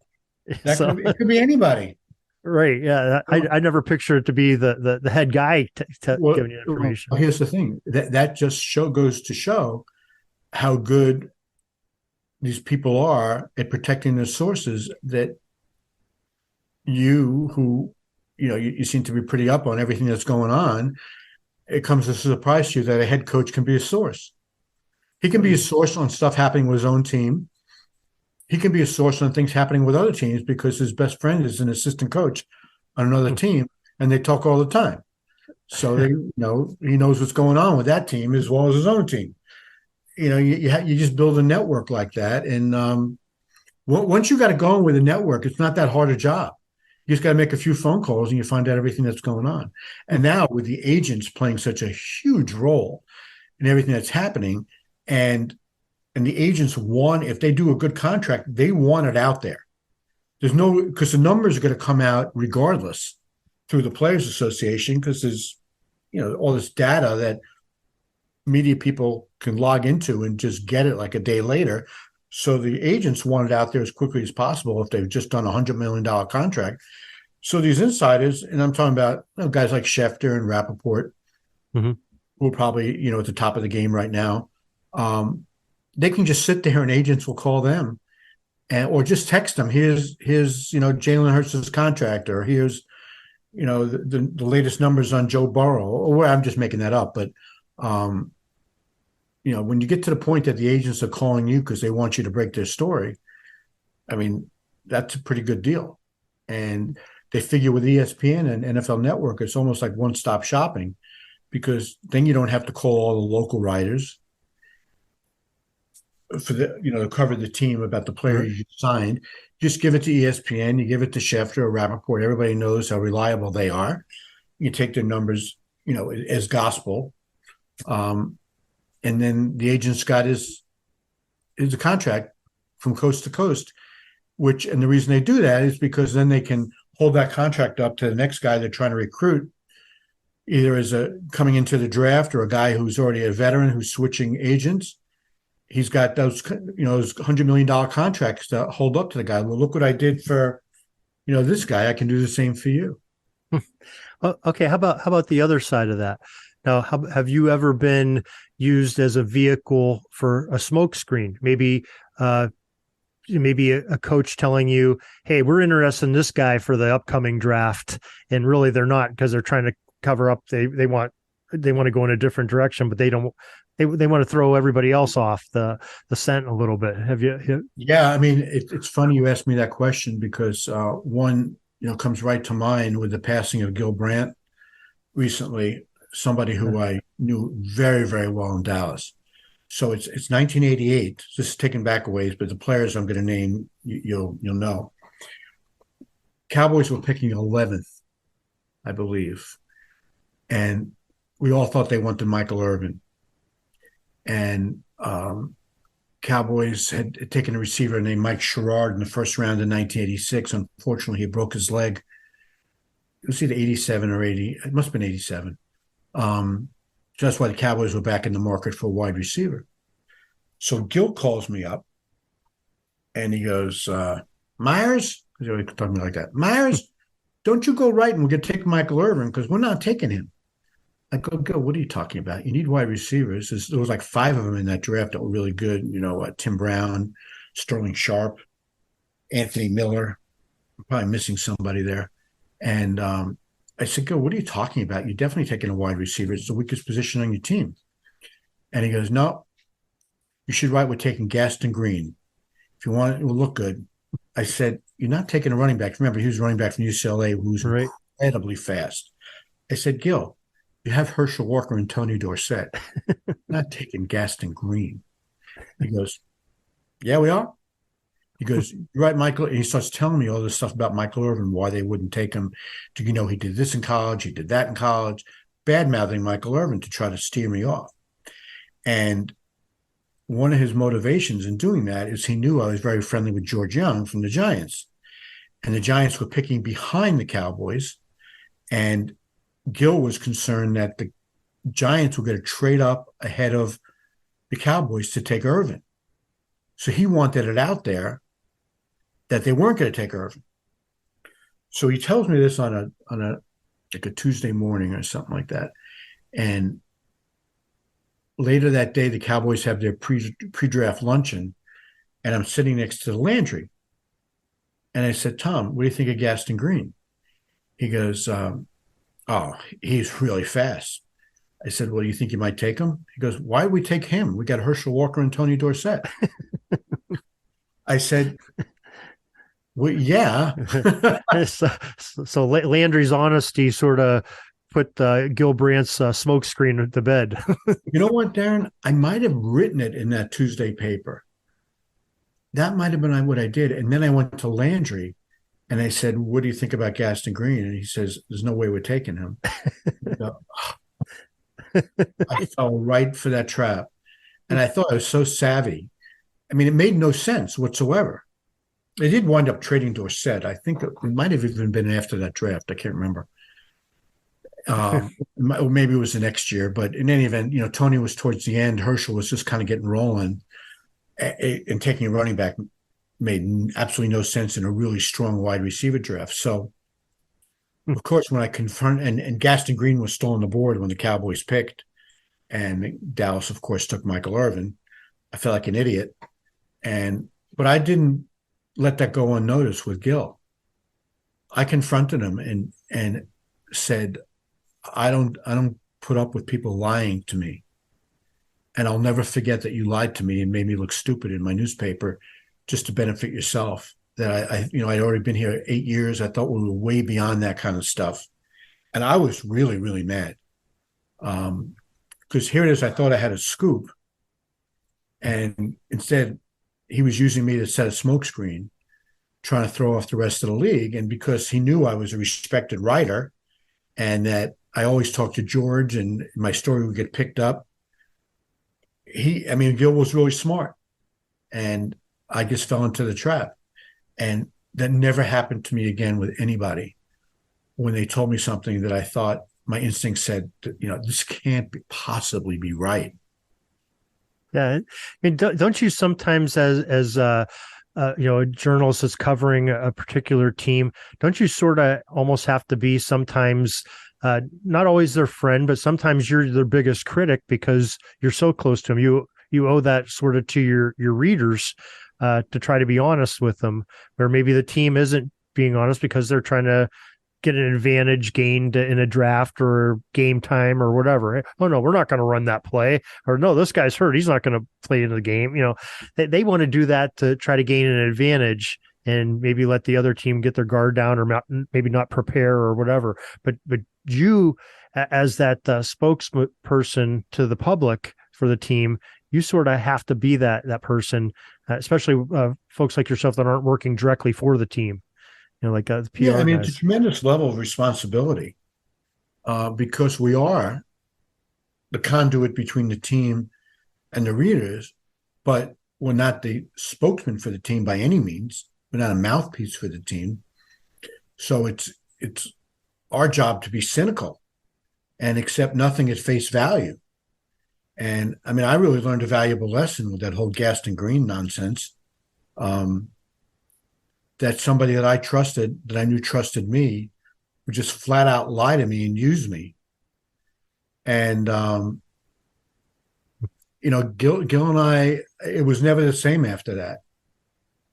It could be anybody. Right. Yeah. I never pictured it to be the head guy giving you information. Well, here's the thing that just goes to show how good these people are at protecting their sources, that you seem to be pretty up on everything that's going on. It comes as a surprise to you that a head coach can be a source. He can be a source on stuff happening with his own team. He can be a source on things happening with other teams because his best friend is an assistant coach on another team, and they talk all the time. So he knows what's going on with that team as well as his own team. You just build a network like that, and once you got it going with a network, it's not that hard a job. You just got to make a few phone calls, and you find out everything that's going on. And now with the agents playing such a huge role in everything that's happening, and the agents if they do a good contract, they want it out there. Because the numbers are going to come out regardless through the Players Association, because there's, all this data that media people can log into and just get it like a day later. So the agents wanted out there as quickly as possible if they've just done $100 million contract. So these insiders, and I'm talking about guys like Schefter and Rappaport, who are probably, at the top of the game right now, they can just sit there and agents will call them or just text them. Here's Jalen Hurts' contract, or here's, the latest numbers on Joe Burrow, or I'm just making that up. But, when you get to the point that the agents are calling you because they want you to break their story, I mean, that's a pretty good deal. And they figure with ESPN and NFL Network, it's almost like one-stop shopping, because then you don't have to call all the local writers for to cover the team about the players you signed. Just give it to ESPN, you give it to Schefter or Rappaport. Everybody knows how reliable they are. You take their numbers, as gospel. And then the agent's got is a contract from coast to coast, and the reason they do that is because then they can hold that contract up to the next guy they're trying to recruit, either as coming into the draft or a guy who's already a veteran who's switching agents. He's got those $100 million contracts to hold up to the guy. Well, look what I did for, this guy. I can do the same for you. Okay. How about the other side of that? Now, have you ever been used as a vehicle for a smoke screen? Maybe a coach telling you, "Hey, we're interested in this guy for the upcoming draft," and really they're not, because they're trying to cover up. They want to go in a different direction, but they don't. They want to throw everybody else off the scent a little bit. Have you? Yeah, I mean, it's funny you asked me that question, because one comes right to mind with the passing of Gil Brandt recently. Somebody who I knew very, very well in Dallas. So it's 1988. This is taken back a ways, but the players I'm going to name, you'll know. Cowboys were picking 11th, I believe, and we all thought they wanted Michael Irvin. And Cowboys had taken a receiver named Mike Sherrard in the first round in 1986. Unfortunately, he broke his leg. It was either 87 or 80. It must have been 87. So that's why the Cowboys were back in the market for a wide receiver. So Gil calls me up and he goes, Myers, he's always talking like that. Myers, don't you go right and we're going to take Michael Irvin, because we're not taking him. I go, Gil, what are you talking about? You need wide receivers. There was like 5 of them in that draft that were really good. Tim Brown, Sterling Sharp, Anthony Miller. I'm probably missing somebody there. And I said, Gil, what are you talking about? You're definitely taking a wide receiver. It's the weakest position on your team. And he goes, no, you should write, we're taking Gaston Green. If you want it will look good. I said, you're not taking a running back. Remember, he was running back from UCLA, who's incredibly fast. I said, Gil, you have Herschel Walker and Tony Dorsett. Not taking Gaston Green. He goes, yeah, we are. He goes, you're right, Michael. And he starts telling me all this stuff about Michael Irvin, why they wouldn't take him. He did this in college, he did that in college, bad-mouthing Michael Irvin to try to steer me off. And one of his motivations in doing that is he knew I was very friendly with George Young from the Giants. And the Giants were picking behind the Cowboys. And Gil was concerned that the Giants were going to trade up ahead of the Cowboys to take Irvin. So he wanted it out there that they weren't going to take Irvin. So he tells me this on a Tuesday morning or something like that. And later that day, the Cowboys have their pre-draft luncheon, and I'm sitting next to Landry. And I said, Tom, what do you think of Gaston Green? He goes, oh, he's really fast. I said, well, you think you might take him? He goes, why would we take him? We got Herschel Walker and Tony Dorsett. I said, well, yeah. So Landry's honesty sort of put Gil Brandt's smoke screen to bed. You know what, Darren? I might have written it in that Tuesday paper. That might have been what I did. And then I went to Landry and I said, what do you think about Gaston Green? And he says, there's no way we're taking him. I fell right for that trap. And I thought I was so savvy. I mean, it made no sense whatsoever. They did wind up trading Dorsett. I think it might have even been after that draft. I can't remember. Maybe it was the next year. But in any event, Tony was towards the end. Herschel was just kind of getting rolling. and taking a running back made absolutely no sense in a really strong wide receiver draft. So, of course, when I confront and Gaston Green was still on the board when the Cowboys picked, and Dallas, of course, took Michael Irvin, I felt like an idiot. But I didn't let that go unnoticed with Gil. I confronted him and said, I don't put up with people lying to me. And I'll never forget that you lied to me and made me look stupid in my newspaper just to benefit yourself. That I'd already been here 8 years. I thought we were way beyond that kind of stuff. And I was really, really mad. Because here it is, I thought I had a scoop. And instead, he was using me to set a smokescreen, trying to throw off the rest of the league. And because he knew I was a respected writer and that I always talked to George and my story would get picked up, Gil was really smart. And I just fell into the trap. And that never happened to me again with anybody. When they told me something that I thought my instinct said, this can't possibly be right. Yeah, don't you sometimes, as a journalist that's covering a particular team, don't you sort of almost have to be sometimes not always their friend, but sometimes you're their biggest critic because you're so close to them. You owe that sort of to your readers to try to be honest with them, where maybe the team isn't being honest because they're trying to get an advantage gained in a draft or game time or whatever. Oh no, we're not going to run that play. Or no, this guy's hurt. He's not going to play into the game. They want to do that to try to gain an advantage and maybe let the other team get their guard down or maybe not prepare or whatever. But you, as that spokesperson to the public for the team, you sort of have to be that person, especially folks like yourself that aren't working directly for the team. Like the PR guys. It's a tremendous level of responsibility because we are the conduit between the team and the readers, but we're not the spokesman for the team by any means. We're not a mouthpiece for the team. So it's our job to be cynical and accept nothing at face value. And I really learned a valuable lesson with that whole Gaston Green nonsense. That somebody that I trusted, that I knew trusted me, would just flat out lie to me and use me. And, Gil and I, it was never the same after that.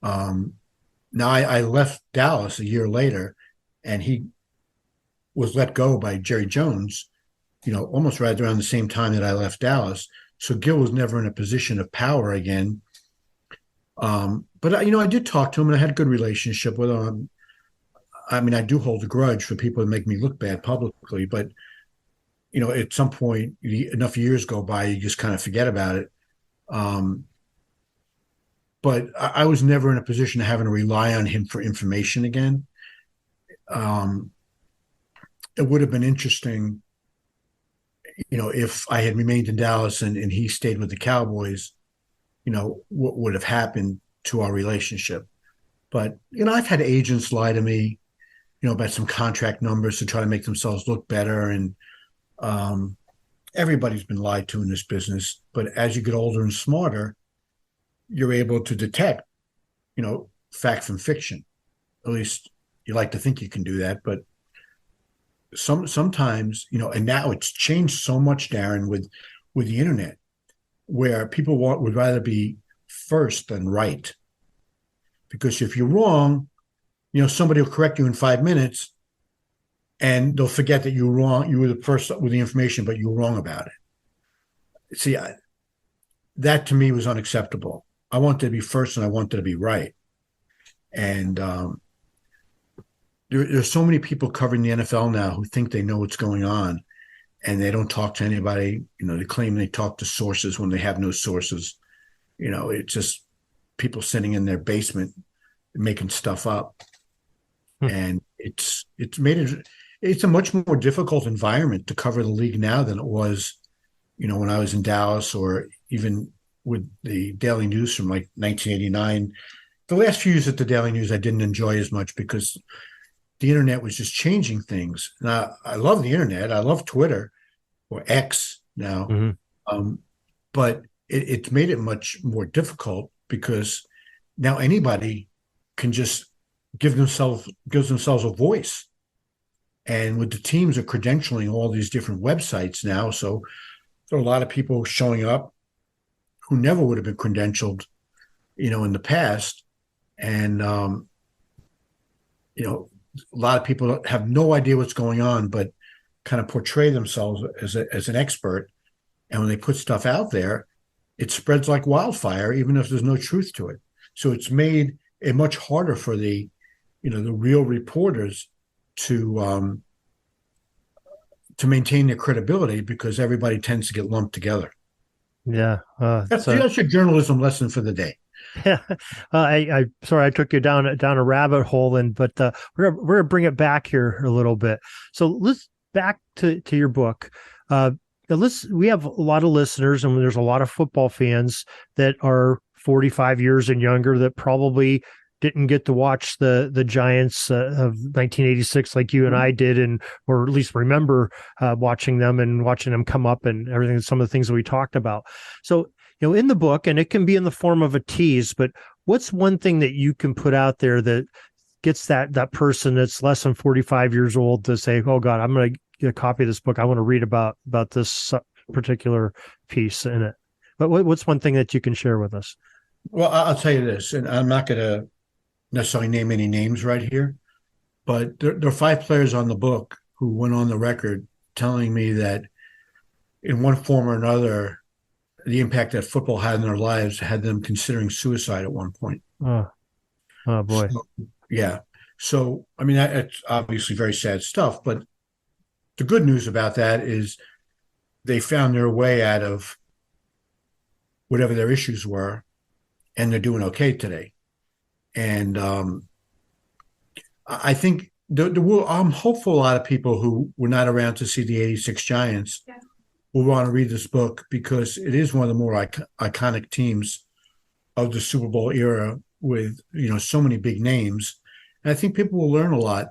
Now I left Dallas a year later and he was let go by Jerry Jones, almost right around the same time that I left Dallas. So Gil was never in a position of power again. But I did talk to him and I had a good relationship with him. I do hold a grudge for people that make me look bad publicly, but at some point, enough years go by, you just kind of forget about it. But I was never in a position of having to rely on him for information again. It would have been interesting, if I had remained in Dallas and he stayed with the Cowboys, what would have happened to our relationship. But, I've had agents lie to me, about some contract numbers to try to make themselves look better. And everybody's been lied to in this business. But as you get older and smarter, you're able to detect, fact from fiction. At least you like to think you can do that. But sometimes, and now it's changed so much, Darren, with the internet, where people would rather be first than right. Because if you're wrong, somebody will correct you in 5 minutes and they'll forget that you were wrong. You were the first with the information, but you were wrong about it. See, that to me was unacceptable. I wanted to be first and I wanted to be right. And there's so many people covering the NFL now who think they know what's going on and they don't talk to anybody. They claim they talk to sources when they have no sources. It's just people sitting in their basement making stuff up. And it's a much more difficult environment to cover the league now than it was, when I was in Dallas or even with the Daily News from like 1989. The last few years at the Daily News I didn't enjoy as much because the internet was just changing things. Now, I love the internet. I love Twitter or X now. Mm-hmm. But it's made it much more difficult because now anybody can just gives themselves a voice. And with the teams are credentialing all these different websites now, so there are a lot of people showing up who never would have been credentialed, in the past. And, a lot of people have no idea what's going on, but kind of portray themselves as an expert. And when they put stuff out there, it spreads like wildfire, even if there's no truth to it. So it's made it much harder for the real reporters to maintain their credibility, because everybody tends to get lumped together. Yeah, That's your journalism lesson for the day. Yeah, I sorry I took you down a rabbit hole, but we're gonna bring it back here a little bit. So let's back to your book. We have a lot of listeners, and there's a lot of football fans that are 45 years and younger that probably didn't get to watch the Giants of 1986 like you and I did, or at least remember watching them come up and everything. Some of the things that we talked about. So, in the book, and it can be in the form of a tease, but what's one thing that you can put out there that gets that person that's less than 45 years old to say, "Oh God, I'm going to get a copy of this book. I want to read about this particular piece in it." But what's one thing that you can share with us? Well, I'll tell you this, and I'm not going to necessarily name any names right here, but there are 5 players on the book who went on the record telling me that in one form or another, the impact that football had in their lives had them considering suicide at one point. Oh boy. So, yeah. So, I mean, that's obviously very sad stuff, but the good news about that is they found their way out of whatever their issues were, and they're doing okay today. And I think I'm hopeful a lot of people who were not around to see the 86 Giants will want to read this book, because it is one of the more iconic teams of the Super Bowl era, with so many big names. And I think people will learn a lot,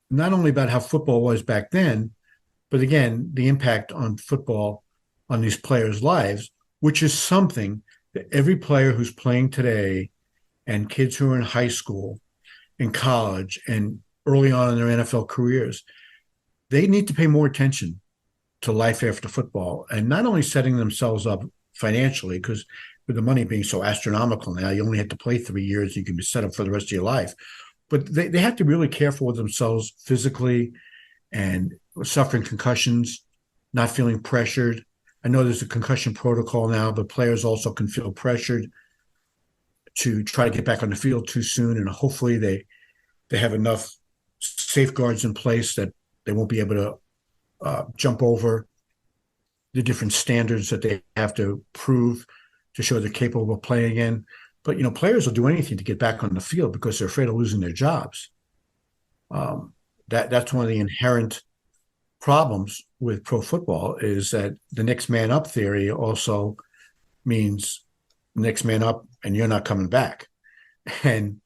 not only about how football was back then, but again, the impact on football on these players' lives, which is something that every player who's playing today, and kids who are in high school, in college, and early on in their NFL careers, they need to pay more attention to life after football, and not only setting themselves up financially, because with the money being so astronomical now, you only have to play 3 years, you can be set up for the rest of your life, but they have to really care for themselves physically, and suffering concussions, not feeling pressured. I know there's a concussion protocol now, but players also can feel pressured to try to get back on the field too soon, and hopefully they have enough safeguards in place that they won't be able to jump over the different standards that they have to prove to show they're capable of playing again. But players will do anything to get back on the field because they're afraid of losing their jobs. That's one of the inherent problems with pro football, is that the next man up theory also means next man up and you're not coming back. And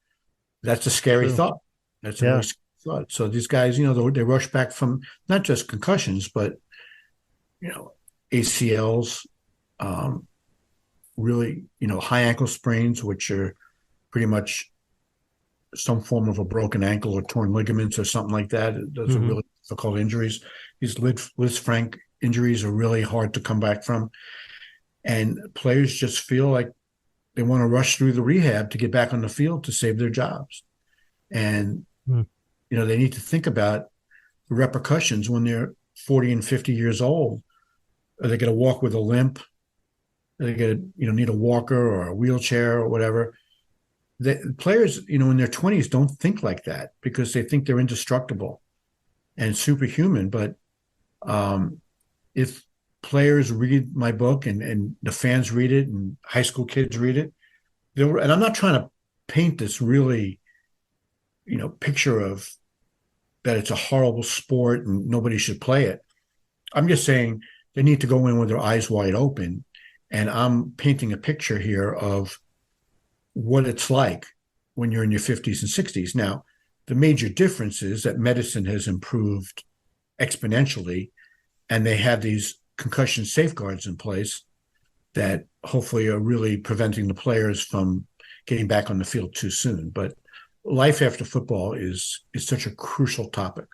that's a scary thought. That's a really scary thought. So these guys, they rush back from not just concussions, but, ACLs, really, high ankle sprains, which are pretty much some form of a broken ankle or torn ligaments or something like that. Those are really difficult injuries. These Liz Frank injuries are really hard to come back from. And players just feel like they want to rush through the rehab to get back on the field to save their jobs. And, they need to think about the repercussions when they're 40 and 50 years old. Are they going to walk with a limp? Are they going to, need a walker or a wheelchair or whatever? The players, in their 20s don't think like that, because they think they're indestructible and superhuman. But if players read my book and the fans read it and high school kids read it, and I'm not trying to paint this really, picture of that it's a horrible sport and nobody should play it. I'm just saying they need to go in with their eyes wide open. And I'm painting a picture here of what it's like when you're in your 50s and 60s. Now, the major difference is that medicine has improved exponentially, and they have these concussion safeguards in place that hopefully are really preventing the players from getting back on the field too soon. But life after football is such a crucial topic.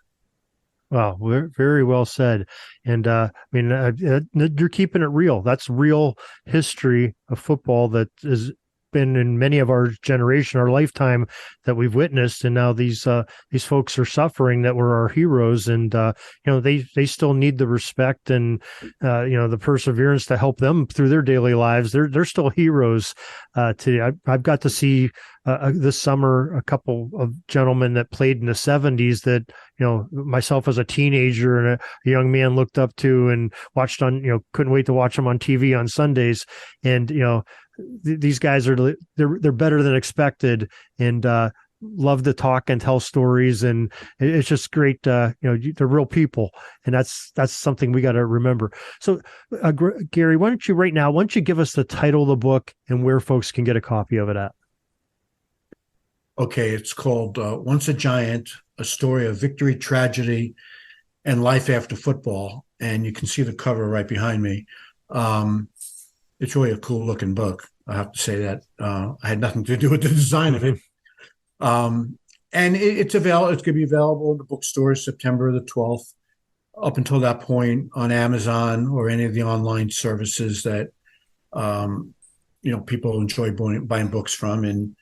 Wow, very well said. And you're keeping it real. That's real history of football that has been in many of our generation, our lifetime, that we've witnessed. And now these folks are suffering that were our heroes, and they still need the respect and the perseverance to help them through their daily lives. They're still heroes. I've got to see this summer a couple of gentlemen that played in the 70s that myself as a teenager and a young man looked up to and watched on, couldn't wait to watch them on TV on Sundays. And these guys they're better than expected, and love to talk and tell stories, and it's just great. They're real people, and that's something we got to remember. So Gary, why don't you give us the title of the book and where folks can get a copy of it at? Okay, it's called Once a Giant, A Story of Victory, Tragedy, and Life After Football. And you can see the cover right behind me. It's really a cool looking book. I have to say that. I had nothing to do with the design of it. And it's available. It's going to be available in the bookstores September the 12th. Up until that point, on Amazon or any of the online services that people enjoy buying books from. And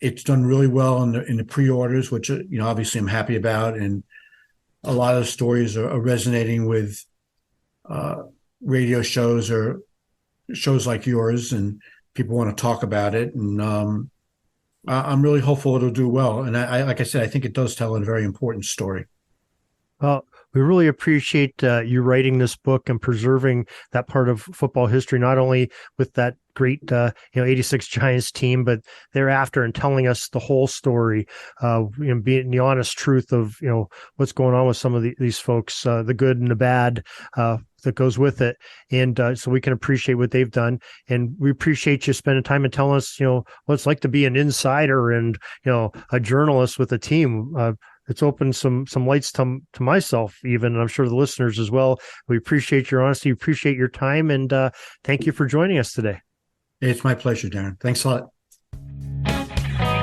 it's done really well in the pre-orders, which obviously I'm happy about. And a lot of the stories are resonating with radio shows or shows like yours, and people want to talk about it. And I'm really hopeful it'll do well. And I like I said, I think it does tell a very important story. Well, we really appreciate you writing this book and preserving that part of football history, not only with that great 86 Giants team, but thereafter, and telling us the whole story, being the honest truth of what's going on with some of these folks, the good and the bad that goes with it, and so we can appreciate what they've done. And we appreciate you spending time and telling us what it's like to be an insider and a journalist with a team. It's opened some lights to myself even, and I'm sure the listeners as well. We appreciate your honesty, appreciate your time, and thank you for joining us today. It's my pleasure, Darren. Thanks a lot.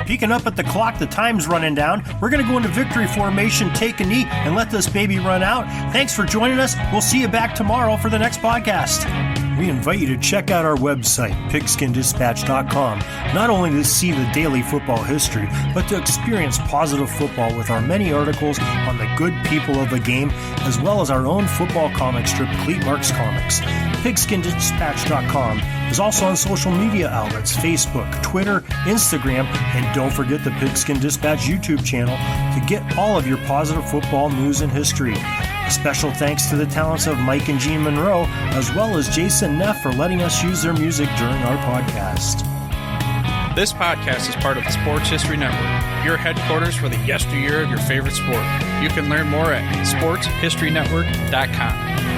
Peeking up at the clock, the time's running down. We're going to go into victory formation, take a knee, and let this baby run out. Thanks for joining us. We'll see you back tomorrow for the next podcast. We invite you to check out our website, pigskindispatch.com, not only to see the daily football history, but to experience positive football with our many articles on the good people of the game, as well as our own football comic strip, Cleat Marks Comics. Pigskindispatch.com is also on social media outlets, Facebook, Twitter, Instagram, and don't forget the Pigskin Dispatch YouTube channel to get all of your positive football news and history. A special thanks to the talents of Mike and Gene Monroe, as well as Jason Neff for letting us use their music during our podcast. This podcast is part of the Sports History Network, your headquarters for the yesteryear of your favorite sport. You can learn more at sportshistorynetwork.com.